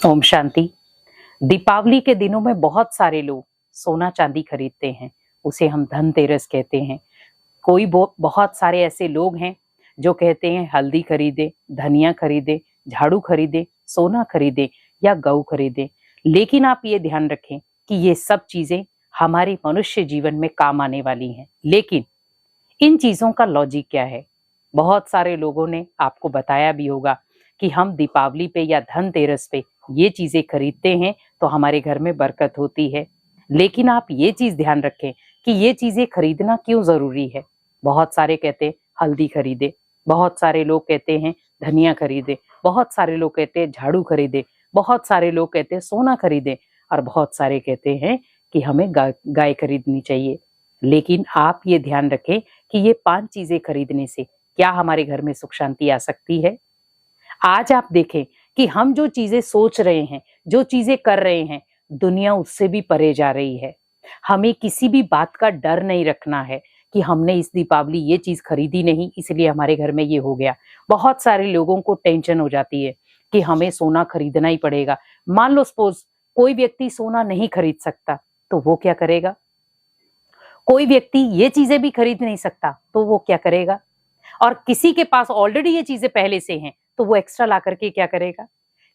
ओम शांति। दीपावली के दिनों में बहुत सारे लोग सोना चांदी खरीदते हैं, उसे हम धनतेरस कहते हैं। कोई बहुत सारे ऐसे लोग हैं जो कहते हैं हल्दी खरीदे, धनिया खरीदे, झाड़ू खरीदे, सोना खरीदे या गऊ खरीदे। लेकिन आप ये ध्यान रखें कि ये सब चीजें हमारे मनुष्य जीवन में काम आने वाली हैं। लेकिन इन चीजों का लॉजिक क्या है? बहुत सारे लोगों ने आपको बताया भी होगा कि हम दीपावली पे या धनतेरस पे ये चीजें खरीदते हैं तो हमारे घर में बरकत होती है। लेकिन आप ये चीज ध्यान रखें कि ये चीजें खरीदना क्यों जरूरी है। बहुत सारे कहते हैं हल्दी खरीदे, बहुत सारे लोग कहते हैं धनिया खरीदे, बहुत सारे लोग कहते हैं झाड़ू खरीदे, बहुत सारे लोग कहते हैं सोना खरीदे और बहुत सारे कहते हैं कि हमें गाय खरीदनी चाहिए। लेकिन आप ये ध्यान रखें कि ये 5 चीजें खरीदने से क्या हमारे घर में सुख शांति आ सकती है? आज आप देखें कि हम जो चीजें सोच रहे हैं, जो चीजें कर रहे हैं, दुनिया उससे भी परे जा रही है। हमें किसी भी बात का डर नहीं रखना है कि हमने इस दीपावली ये चीज खरीदी नहीं इसलिए हमारे घर में ये हो गया। बहुत सारे लोगों को टेंशन हो जाती है कि हमें सोना खरीदना ही पड़ेगा। मान लो सपोज कोई व्यक्ति सोना नहीं खरीद सकता तो वो क्या करेगा? कोई व्यक्ति ये चीजें भी खरीद नहीं सकता तो वो क्या करेगा? और किसी के पास ऑलरेडी ये चीजें पहले से हैं तो वो एक्स्ट्रा ला करके क्या करेगा?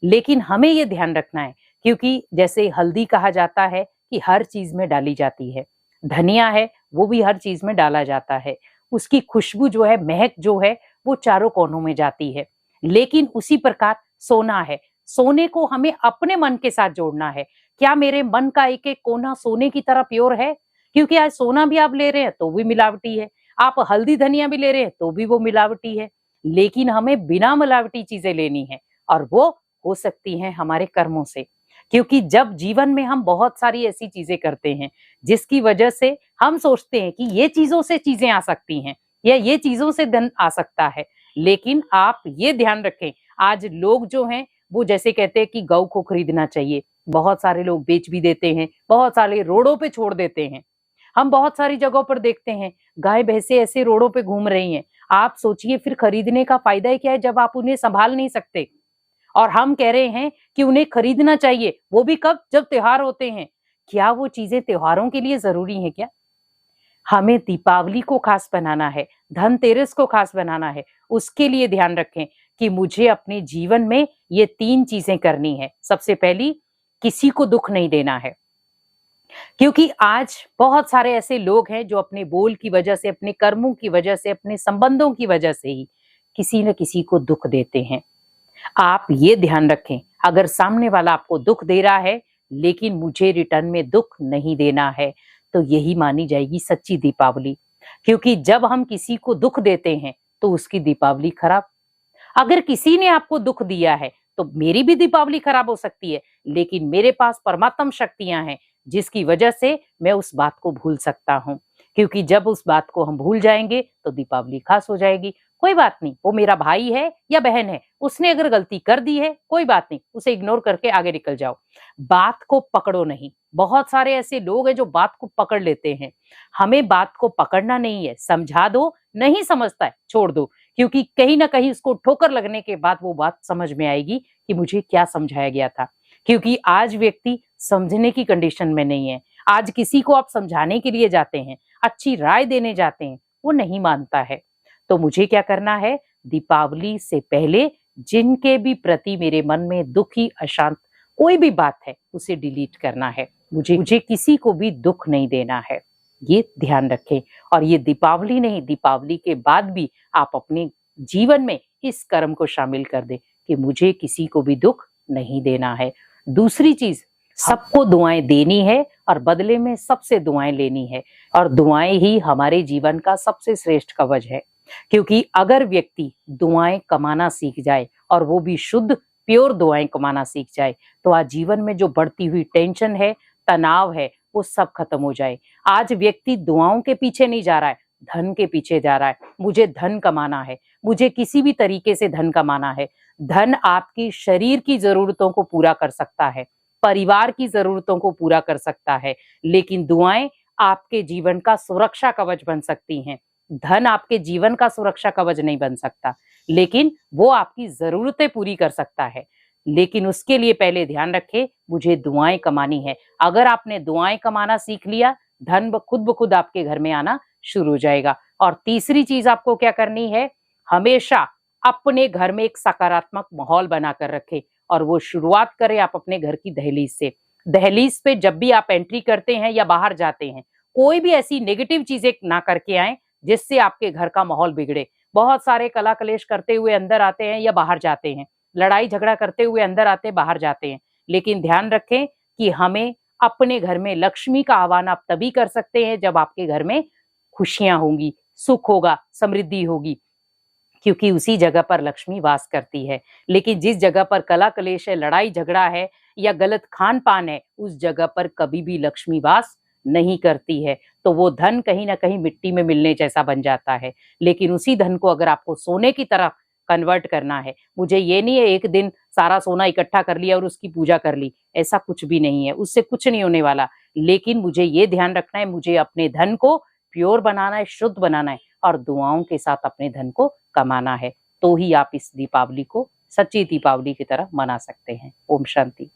लेकिन हमें ये ध्यान रखना है क्योंकि जैसे हल्दी कहा जाता है कि हर चीज में डाली जाती है, धनिया है वो भी हर चीज में डाला जाता है, उसकी खुशबू जो है, महक जो है वो चारों कोनों में जाती है। लेकिन उसी प्रकार सोना है, सोने को हमें अपने मन के साथ जोड़ना है। क्या मेरे मन का एक एक कोना सोने की तरह प्योर है? क्योंकि आज सोना भी आप ले रहे हैं तो भी मिलावटी है, आप हल्दी धनिया भी ले रहे हैं तो भी वो मिलावटी है। लेकिन हमें बिना मिलावटी चीजें लेनी है और वो हो सकती हैं हमारे कर्मों से। क्योंकि जब जीवन में हम बहुत सारी ऐसी चीजें करते हैं जिसकी वजह से हम सोचते हैं कि ये चीजों से चीजें आ सकती हैं या ये चीजों से धन आ सकता है। लेकिन आप ये ध्यान रखें, आज लोग जो हैं वो जैसे कहते हैं कि गौ को खरीदना चाहिए, बहुत सारे लोग बेच भी देते हैं, बहुत सारे रोडों पे छोड़ देते हैं। हम बहुत सारी जगहों पर देखते हैं गाय भैंसे ऐसे रोडों पे घूम रही हैं। आप सोचिए फिर खरीदने का फायदा ही क्या है जब आप उन्हें संभाल नहीं सकते? और हम कह रहे हैं कि उन्हें खरीदना चाहिए, वो भी कब? जब त्योहार होते हैं। क्या वो चीजें त्योहारों के लिए जरूरी है क्या? हमें दीपावली को खास बनाना है, धनतेरस को खास बनाना है, उसके लिए ध्यान रखें कि मुझे अपने जीवन में ये 3 चीजें करनी है। सबसे पहली, किसी को दुख नहीं देना है। क्योंकि आज बहुत सारे ऐसे लोग हैं जो अपने बोल की वजह से, अपने कर्मों की वजह से, अपने संबंधों की वजह से ही किसी न किसी को दुख देते हैं। आप ये ध्यान रखें, अगर सामने वाला आपको दुख दे रहा है लेकिन मुझे रिटर्न में दुख नहीं देना है तो यही मानी जाएगी सच्ची दीपावली। क्योंकि जब हम किसी को दुख देते हैं तो उसकी दीपावली खराब। अगर किसी ने आपको दुख दिया है तो मेरी भी दीपावली खराब हो सकती है, लेकिन मेरे पास परमात्म शक्तियां हैं जिसकी वजह से मैं उस बात को भूल सकता हूँ। क्योंकि जब उस बात को हम भूल जाएंगे तो दीपावली खास हो जाएगी। कोई बात नहीं, वो मेरा भाई है या बहन है, उसने अगर गलती कर दी है कोई बात नहीं, उसे इग्नोर करके आगे निकल जाओ। बात को पकड़ो नहीं। बहुत सारे ऐसे लोग हैं जो बात को पकड़ लेते हैं। हमें बात को पकड़ना नहीं है, समझा दो, नहीं समझता है छोड़ दो। क्योंकि कहीं ना कहीं उसको ठोकर लगने के बाद वो बात समझ में आएगी कि मुझे क्या समझाया गया था। क्योंकि आज व्यक्ति समझने की कंडीशन में नहीं है। आज किसी को आप समझाने के लिए जाते हैं, अच्छी राय देने जाते हैं, वो नहीं मानता है। तो मुझे क्या करना है? दीपावली से पहले जिनके भी प्रति मेरे मन में दुखी, अशांत कोई भी बात है उसे डिलीट करना है। मुझे किसी को भी दुख नहीं देना है, ये ध्यान रखें। और ये दीपावली नहीं, दीपावली के बाद भी आप अपने जीवन में इस कर्म को शामिल कर दें कि मुझे किसी को भी दुख नहीं देना है। दूसरी चीज, सबको दुआएं देनी है और बदले में सबसे दुआएं लेनी है। और दुआएं ही हमारे जीवन का सबसे श्रेष्ठ कवच है। क्योंकि अगर व्यक्ति दुआएं कमाना सीख जाए और वो भी शुद्ध प्योर दुआएं कमाना सीख जाए तो आज जीवन में जो बढ़ती हुई टेंशन है, तनाव है, वो सब खत्म हो जाए। आज व्यक्ति दुआओं के पीछे नहीं जा रहा है, धन के पीछे जा रहा है। मुझे धन कमाना है, मुझे किसी भी तरीके से धन कमाना है। धन आपकी शरीर की जरूरतों को पूरा कर सकता है, परिवार की जरूरतों को पूरा कर सकता है, लेकिन दुआएं आपके जीवन का सुरक्षा कवच बन सकती हैं। धन आपके जीवन का सुरक्षा कवच नहीं बन सकता, लेकिन वो आपकी जरूरतें पूरी कर सकता है। लेकिन उसके लिए पहले ध्यान रखें, मुझे दुआएं कमानी है। अगर आपने दुआएं कमाना सीख लिया, धन खुद ब खुद आपके घर में आना शुरू हो जाएगा। और तीसरी चीज आपको क्या करनी है, हमेशा अपने घर में एक सकारात्मक माहौल बनाकर रखें, और वो शुरुआत करें आप अपने घर की दहलीज से। दहलीज पे जब भी आप एंट्री करते हैं या बाहर जाते हैं, कोई भी ऐसी नेगेटिव चीजें ना करके आए जिससे आपके घर का माहौल बिगड़े। बहुत सारे कला कलेश करते हुए अंदर आते हैं या बाहर जाते हैं, लड़ाई झगड़ा करते हुए अंदर आते बाहर जाते हैं, लेकिन ध्यान रखें कि हमें अपने घर में लक्ष्मी का आह्वान आप तभी कर सकते हैं जब आपके घर में खुशियां होंगी, सुख होगा, समृद्धि होगी, क्योंकि उसी जगह पर लक्ष्मी वास करती है। लेकिन जिस जगह पर कला कलेश है, लड़ाई झगड़ा है या गलत खान पान है, उस जगह पर कभी भी लक्ष्मी वास नहीं करती है। तो वो धन कहीं ना कहीं मिट्टी में मिलने जैसा बन जाता है। लेकिन उसी धन को अगर आपको सोने की तरफ कन्वर्ट करना है, मुझे ये नहीं है एक दिन सारा सोना इकट्ठा कर लिया और उसकी पूजा कर ली, ऐसा कुछ भी नहीं है, उससे कुछ नहीं होने वाला। लेकिन मुझे ये ध्यान रखना है, मुझे अपने धन को प्योर बनाना है, शुद्ध बनाना है, और दुआओं के साथ अपने धन को कमाना है। तो ही आप इस दीपावली को सच्ची दीपावली की तरह मना सकते हैं। ओम शांति।